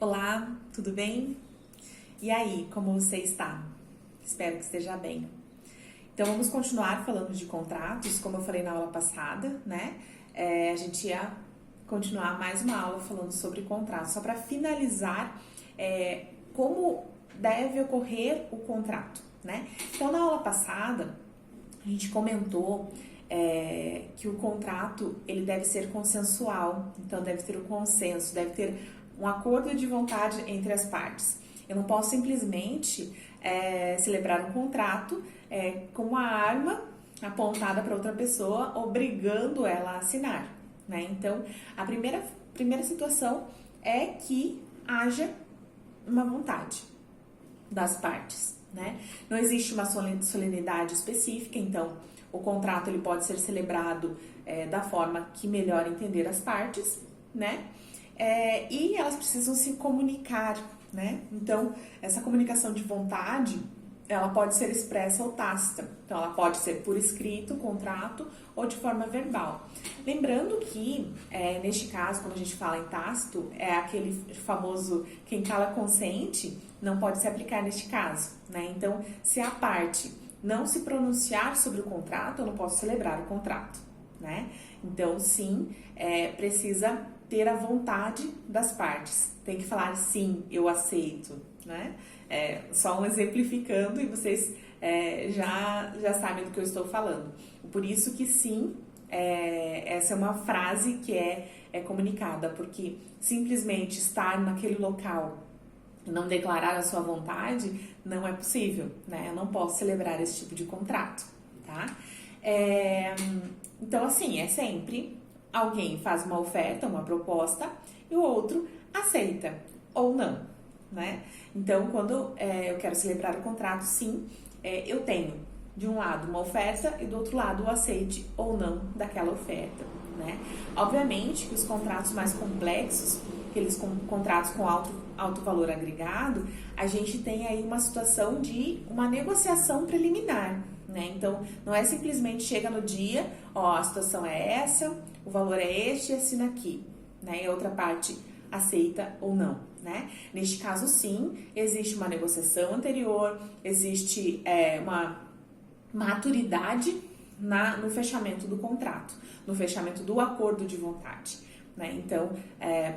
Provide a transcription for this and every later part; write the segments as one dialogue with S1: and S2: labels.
S1: Olá, tudo bem? E aí, como você está? Espero que esteja bem. Então, vamos continuar falando de contratos, como eu falei na aula passada, né? A gente ia continuar mais uma aula falando sobre contratos, só para finalizar como deve ocorrer o contrato, né? Então, na aula passada, a gente comentou que o contrato ele deve ser consensual, então deve ter o consenso, deve ter um acordo de vontade entre as partes. Eu não posso simplesmente celebrar um contrato com uma arma apontada para outra pessoa, obrigando ela a assinar, né? Então, a primeira situação é que haja uma vontade das partes, né? Não existe uma solenidade específica, então o contrato ele pode ser celebrado da forma que melhor entender as partes, né? E elas precisam se comunicar, né? Então, essa comunicação de vontade, ela pode ser expressa ou tácita. Então, ela pode ser por escrito, contrato, ou de forma verbal. Lembrando que, neste caso, quando a gente fala em tácito, é aquele famoso quem cala consente, não pode se aplicar neste caso, né? Então, se a parte não se pronunciar sobre o contrato, eu não posso celebrar o contrato, né? Então, sim, precisa ter a vontade das partes. Tem que falar sim, eu aceito, né? Só um exemplificando e vocês já sabem do que eu estou falando. Por isso que sim, essa é uma frase que é comunicada, porque simplesmente estar naquele local e não declarar a sua vontade não é possível, né? Eu não posso celebrar esse tipo de contrato, tá? Então, assim, é sempre alguém faz uma oferta, uma proposta, e o outro aceita ou não, né? Então, quando eu quero celebrar o contrato, sim, eu tenho de um lado uma oferta e do outro lado o aceite ou não daquela oferta, né? Obviamente que os contratos mais complexos, aqueles contratos com alto valor agregado, a gente tem aí uma situação de uma negociação preliminar, né? Então, não é simplesmente chega no dia, ó, a situação é essa, o valor é este e assina aqui, né? E a outra parte aceita ou não, né? Neste caso, sim, existe uma negociação anterior, existe uma maturidade no fechamento do contrato, no fechamento do acordo de vontade, né? Então,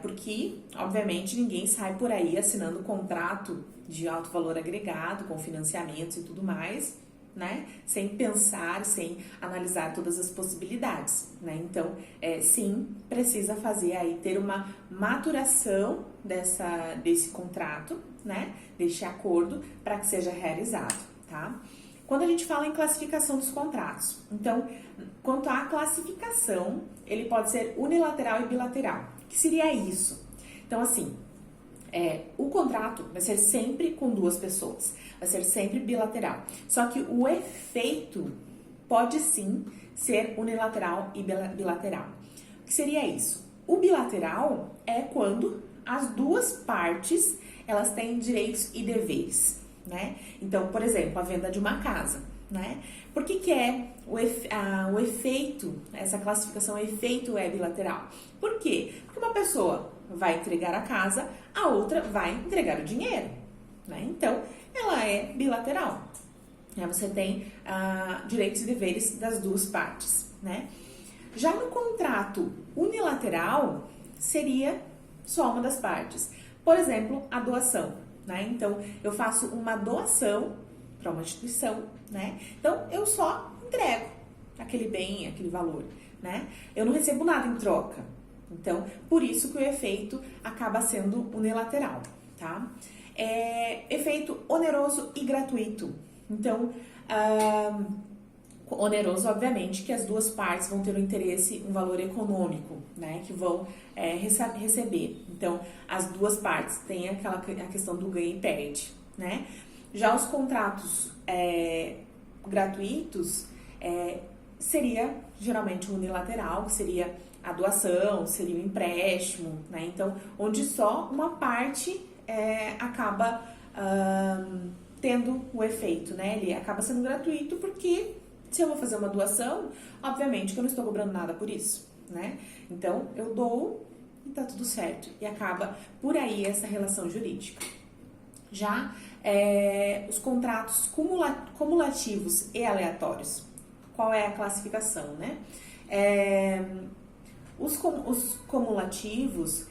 S1: porque, obviamente, ninguém sai por aí assinando contrato de alto valor agregado, com financiamentos e tudo mais, né? Sem pensar, sem analisar todas as possibilidades, né? Então, sim, precisa fazer aí, ter uma maturação desse contrato, né? Deste acordo, para que seja realizado, tá? Quando a gente fala em classificação dos contratos, então, quanto à classificação, ele pode ser unilateral e bilateral. O que seria isso? Então, assim, o contrato vai ser sempre com duas pessoas, vai ser sempre bilateral. Só que o efeito pode sim ser unilateral e bilateral. O que seria isso? O bilateral é quando as duas partes elas têm direitos e deveres, né? Então, por exemplo, a venda de uma casa, né? Por que o efeito, essa classificação efeito é bilateral? Por quê? Porque uma pessoa vai entregar a casa, a outra vai entregar o dinheiro, né? Então, ela é bilateral. Você tem direitos e deveres das duas partes, né? Já no contrato unilateral, seria só uma das partes. Por exemplo, a doação, né? Então, eu faço uma doação para uma instituição, né? Então, eu só entrego aquele bem, aquele valor, né? Eu não recebo nada em troca. Então, por isso que o efeito acaba sendo unilateral, tá? Efeito oneroso e gratuito. Então, oneroso, obviamente, que as duas partes vão ter um interesse, um valor econômico, né? Que vão receber. Então, as duas partes têm a questão do ganho e perde, né? Já os contratos gratuitos seria geralmente unilateral, que seria a doação, seria o empréstimo, né? Então, onde só uma parte acaba tendo o efeito, né? Ele acaba sendo gratuito porque se eu vou fazer uma doação, obviamente que eu não estou cobrando nada por isso, né? Então, eu dou e tá tudo certo. E acaba por aí essa relação jurídica. Já os contratos cumulativos e aleatórios, qual é a classificação, né? Os cumulativos,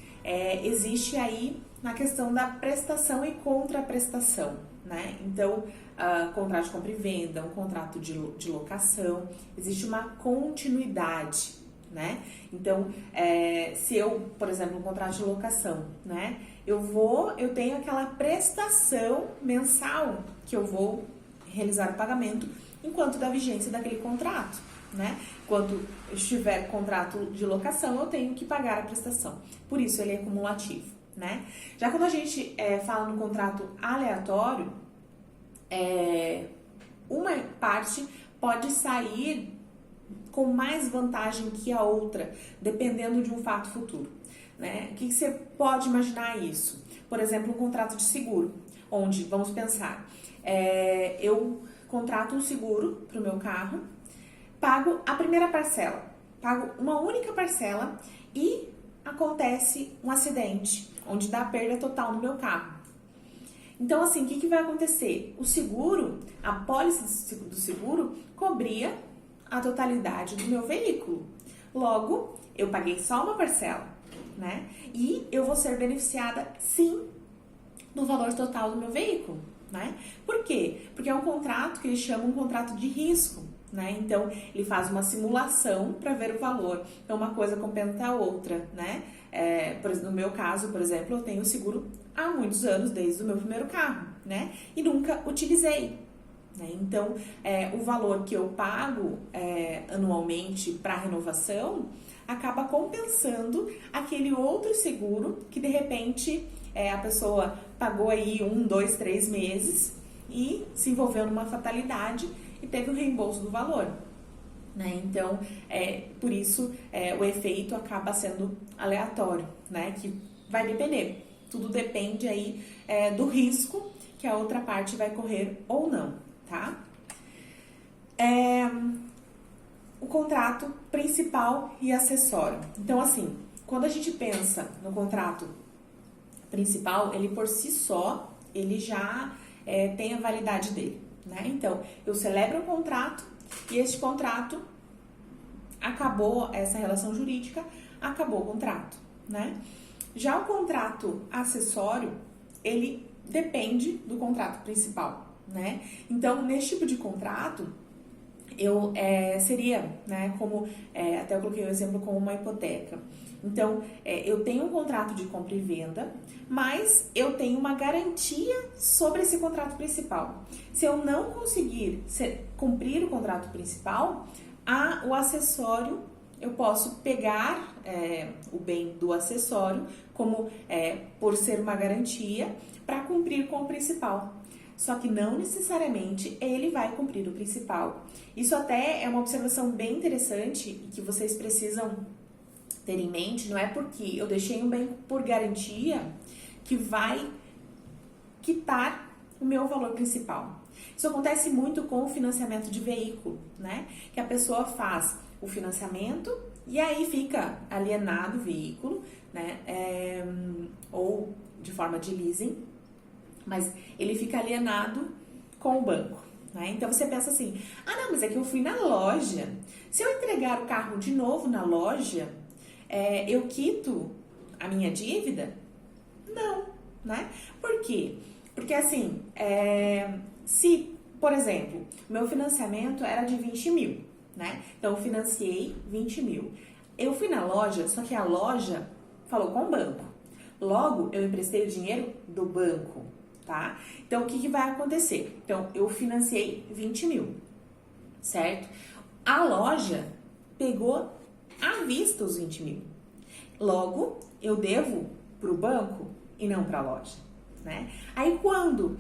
S1: existe aí na questão da prestação e contraprestação, né? Então, contrato de compra e venda, um contrato de locação, existe uma continuidade, né? Então, se eu, por exemplo, um contrato de locação, né? Eu tenho aquela prestação mensal que eu vou realizar o pagamento enquanto da vigência daquele contrato, né? Quando estiver contrato de locação, eu tenho que pagar a prestação. Por isso, ele é cumulativo, né? Já quando a gente fala no contrato aleatório, uma parte pode sair com mais vantagem que a outra, dependendo de um fato futuro, né? O que você pode imaginar isso? Por exemplo, um contrato de seguro, onde, vamos pensar, eu contrato um seguro para o meu carro, pago a primeira parcela, pago uma única parcela e acontece um acidente, onde dá perda total no meu carro. Então, assim, o que vai acontecer? O seguro, a pólice do seguro, cobria a totalidade do meu veículo. Logo, eu paguei só uma parcela, né? E eu vou ser beneficiada, sim, no valor total do meu veículo, né? Por quê? Porque é um contrato que eles chamam um contrato de risco, né? Então, ele faz uma simulação para ver o valor. Então, uma coisa compensa a outra, né? No meu caso, por exemplo, eu tenho seguro há muitos anos, desde o meu primeiro carro, né? E nunca utilizei, né? Então, o valor que eu pago anualmente para renovação acaba compensando aquele outro seguro que, de repente, a pessoa pagou aí 1, 2, 3 meses e se envolveu numa fatalidade e teve o reembolso do valor, né? Então, por isso, o efeito acaba sendo aleatório, né? Que vai depender. Tudo depende aí do risco que a outra parte vai correr ou não, tá? O contrato principal e acessório. Então, assim, quando a gente pensa no contrato principal, ele por si só, ele já tem a validade dele, né? Então, eu celebro um contrato e este contrato acabou essa relação jurídica, acabou o contrato, né? Já o contrato acessório, ele depende do contrato principal, né? Então, nesse tipo de contrato, seria, né, como, até eu coloquei o exemplo como uma hipoteca. Então, eu tenho um contrato de compra e venda, mas eu tenho uma garantia sobre esse contrato principal. Se eu não conseguir cumprir o contrato principal, o acessório, eu posso pegar o bem do acessório como por ser uma garantia para cumprir com o principal. Só que não necessariamente ele vai cumprir o principal. Isso até é uma observação bem interessante e que vocês precisam ter em mente. Não é porque eu deixei um bem por garantia que vai quitar o meu valor principal. Isso acontece muito com o financiamento de veículo, né? Que a pessoa faz o financiamento e aí fica alienado o veículo, né? Ou de forma de leasing, mas ele fica alienado com o banco, né? Então você pensa assim, não, mas é que eu fui na loja. Se eu entregar o carro de novo na loja, eu quito a minha dívida? Não, né? Por quê? Porque assim, se, por exemplo, o meu financiamento era de 20 mil, né? Então eu financiei 20 mil. Eu fui na loja, só que a loja falou com o banco. Logo, eu emprestei o dinheiro do banco, tá? Então, o que vai acontecer? Então, eu financiei 20 mil, certo? A loja pegou à vista os 20 mil. Logo, eu devo para o banco e não para a loja, né? Aí, quando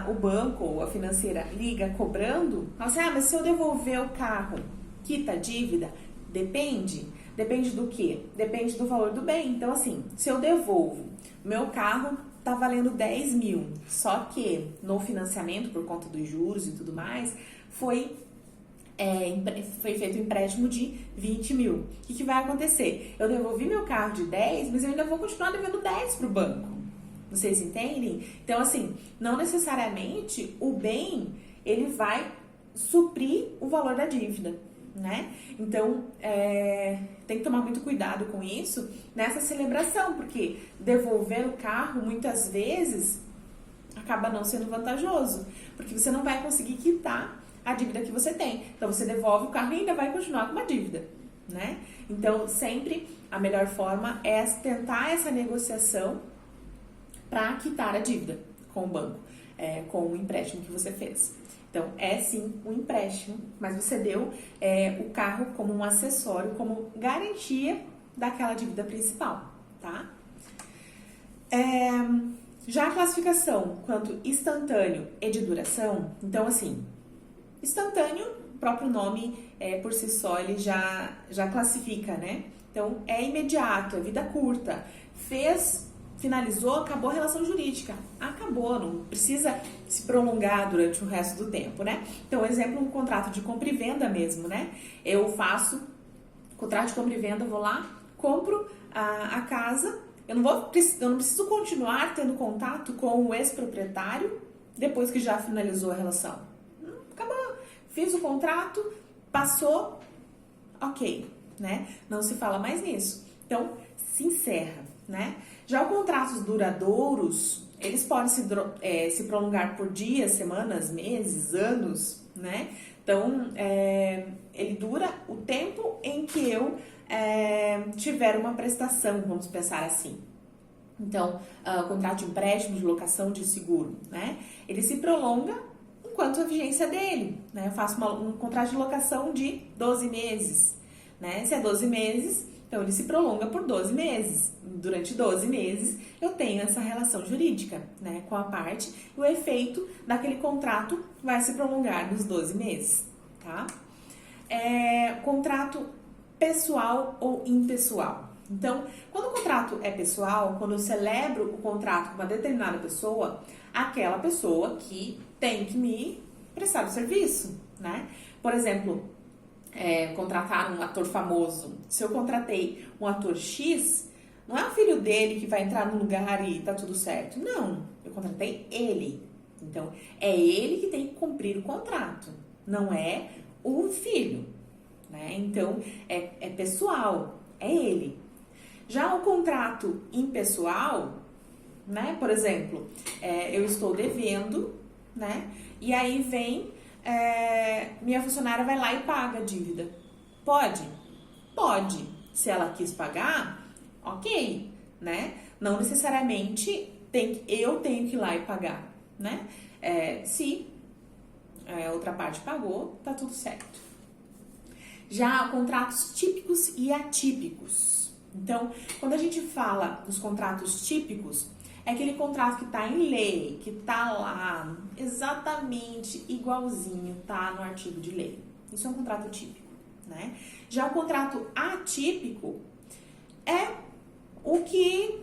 S1: o banco ou a financeira liga cobrando, fala assim, mas se eu devolver o carro, quita a dívida? Depende. Depende do quê? Depende do valor do bem. Então, assim, se eu devolvo, meu carro tá valendo 10 mil, só que no financiamento, por conta dos juros e tudo mais, foi foi feito um empréstimo de 20 mil. O que vai acontecer? Eu devolvi meu carro de 10, mas eu ainda vou continuar devendo 10 para o banco. Vocês entendem? Então, assim, não necessariamente o bem, ele vai suprir o valor da dívida, né? Então, tem que tomar muito cuidado com isso nessa celebração, porque devolver o carro, muitas vezes, acaba não sendo vantajoso, porque você não vai conseguir quitar a dívida que você tem. Então, você devolve o carro e ainda vai continuar com uma dívida, né? Então, sempre a melhor forma é tentar essa negociação para quitar a dívida com o banco, com o empréstimo que você fez. Então, é sim um empréstimo, mas você deu o carro como um acessório, como garantia daquela dívida principal, tá? Já a classificação quanto instantâneo e de duração, então assim, instantâneo, o próprio nome por si só ele já classifica, né? Então, é imediato, é vida curta, finalizou, acabou a relação jurídica, acabou, não precisa se prolongar durante o resto do tempo, né? Então, exemplo, um contrato de compra e venda mesmo, né? Eu faço contrato de compra e venda, vou lá, compro a casa, eu não preciso continuar tendo contato com o ex-proprietário depois que já finalizou a relação. Acabou, fiz o contrato, passou, ok, né? Não se fala mais nisso. Então, se encerra, né? Já os contratos duradouros, eles podem se prolongar por dias, semanas, meses, anos, né? Então, ele dura o tempo em que eu tiver uma prestação, vamos pensar assim. Então, o contrato de empréstimo, de locação, de seguro, né? Ele se prolonga enquanto a vigência dele, né? Eu faço um contrato de locação de 12 meses, né? Se é 12 meses, então ele se prolonga por 12 meses. Durante 12 meses, eu tenho essa relação jurídica, né, com a parte, e o efeito daquele contrato vai se prolongar nos 12 meses, tá? Contrato pessoal ou impessoal. Então, quando o contrato é pessoal, quando eu celebro o contrato com uma determinada pessoa, aquela pessoa que tem que me prestar o serviço, né? Por exemplo, contratar um ator famoso. Se eu contratei um ator X, não é o filho dele que vai entrar no lugar e tá tudo certo. Não, eu contratei ele. Então, é ele que tem que cumprir o contrato, não é o filho, né? Então, é pessoal, é ele. Já o contrato impessoal, né? Por exemplo, eu estou devendo, né? E aí vem minha funcionária vai lá e paga a dívida. Pode? Pode. Se ela quis pagar, ok, né? Não necessariamente eu tenho que ir lá e pagar, né? Se a outra parte pagou, tá tudo certo. Já contratos típicos e atípicos. Então, quando a gente fala dos contratos típicos, é aquele contrato que está em lei, que está lá exatamente igualzinho, tá no artigo de lei. Isso é um contrato típico, né? Já o contrato atípico é o que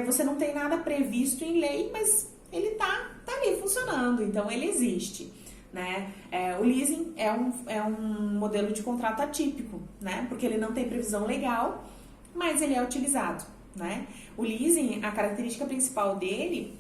S1: você não tem nada previsto em lei, mas ele tá ali funcionando, então ele existe, né? O leasing é um modelo de contrato atípico, né? Porque ele não tem previsão legal, mas ele é utilizado, né? O leasing, a característica principal dele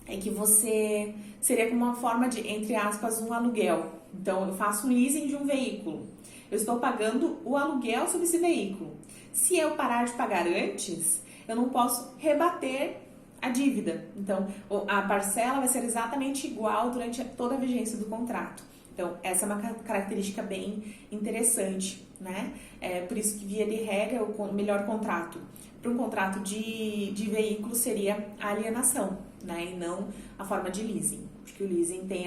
S1: é que você seria como uma forma de, entre aspas, um aluguel. Então, eu faço um leasing de um veículo. Eu estou pagando o aluguel sobre esse veículo. Se eu parar de pagar antes, eu não posso rebater a dívida. Então, a parcela vai ser exatamente igual durante toda a vigência do contrato. Então, essa é uma característica bem interessante, né? Por isso que, via de regra, o melhor contrato para um contrato de veículo seria a alienação, né? E não a forma de leasing. Porque o leasing tem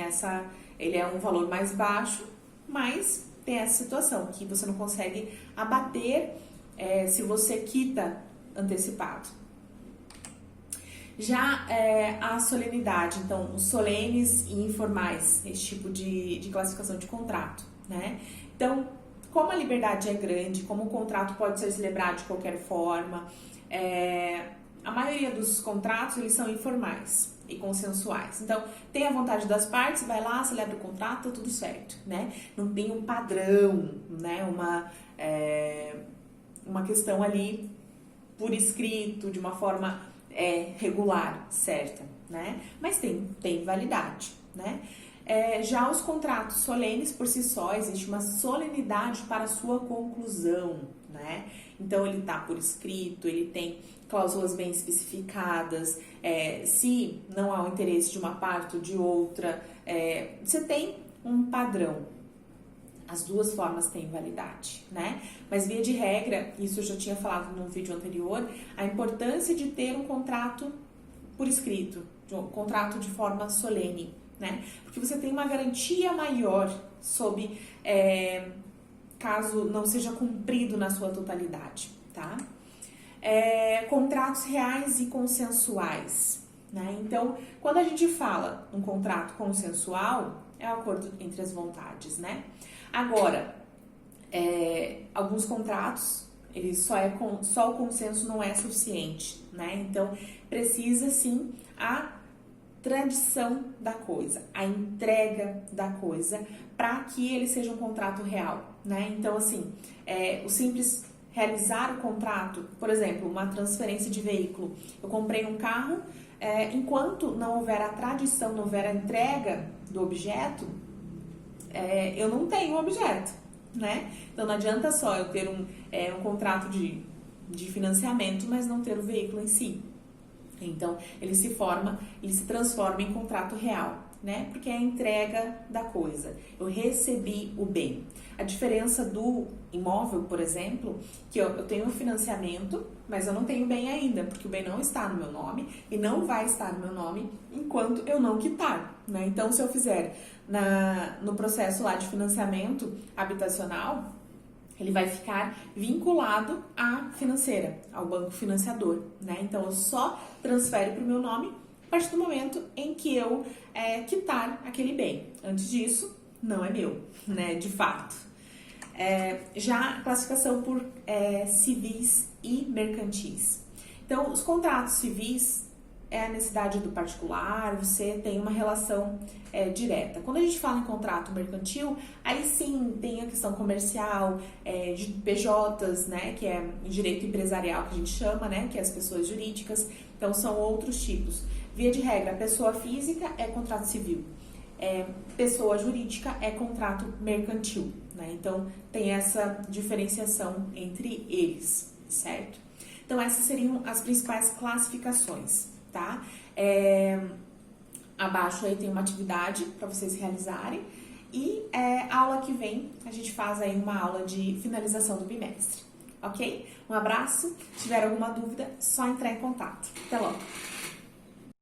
S1: ele é um valor mais baixo, mas tem essa situação que você não consegue abater se você quita antecipado. Já a solenidade, então, os solenes e informais, esse tipo de classificação de contrato, né? Então, como a liberdade é grande, como o contrato pode ser celebrado de qualquer forma, a maioria dos contratos, eles são informais e consensuais. Então, tem a vontade das partes, vai lá, celebra o contrato, tudo certo, né? Não tem um padrão, né? Uma questão ali por escrito, de uma forma regular, certa, né? Mas tem validade, né? Já os contratos solenes, por si só, existe uma solenidade para a sua conclusão, né? Então, ele está por escrito, ele tem cláusulas bem especificadas, se não há o interesse de uma parte ou de outra, você tem um padrão. As duas formas têm validade, né? Mas, via de regra, isso eu já tinha falado no vídeo anterior, a importância de ter um contrato por escrito, um contrato de forma solene, né? Porque você tem uma garantia maior sobre caso não seja cumprido na sua totalidade, tá? Contratos reais e consensuais, né? Então, quando a gente fala um contrato consensual, é o acordo entre as vontades, né? Agora, alguns contratos, só o consenso não é suficiente, né? Então, precisa sim a tradição da coisa, a entrega da coisa, para que ele seja um contrato real, né? Então, assim, o simples realizar o contrato, por exemplo, uma transferência de veículo, eu comprei um carro, enquanto não houver a tradição, não houver a entrega do objeto, eu não tenho o objeto, né? Então, não adianta só eu ter um contrato de financiamento, mas não ter o veículo em si. Então, ele se transforma em contrato real, né? Porque é a entrega da coisa. Eu recebi o bem. A diferença do imóvel, por exemplo, que eu tenho um financiamento, mas eu não tenho bem ainda, porque o bem não está no meu nome e não vai estar no meu nome enquanto eu não quitar, né? Então, se eu fizer no processo lá de financiamento habitacional, ele vai ficar vinculado à financeira, ao banco financiador, né? Então, eu só transfere para o meu nome a partir do momento em que eu quitar aquele bem. Antes disso, não é meu, né? De fato. Já a classificação por civis e mercantis. Então, os contratos civis é a necessidade do particular, você tem uma relação direta. Quando a gente fala em contrato mercantil, aí sim tem a questão comercial, de PJs, né, que é direito empresarial que a gente chama, né, que é as pessoas jurídicas, então são outros tipos. Via de regra, pessoa física é contrato civil, pessoa jurídica é contrato mercantil, né, então tem essa diferenciação entre eles, certo? Então essas seriam as principais classificações. Tá? Abaixo aí tem uma atividade para vocês realizarem e aula que vem a gente faz aí uma aula de finalização do bimestre, ok? Um abraço, se tiver alguma dúvida, só entrar em contato. Até logo!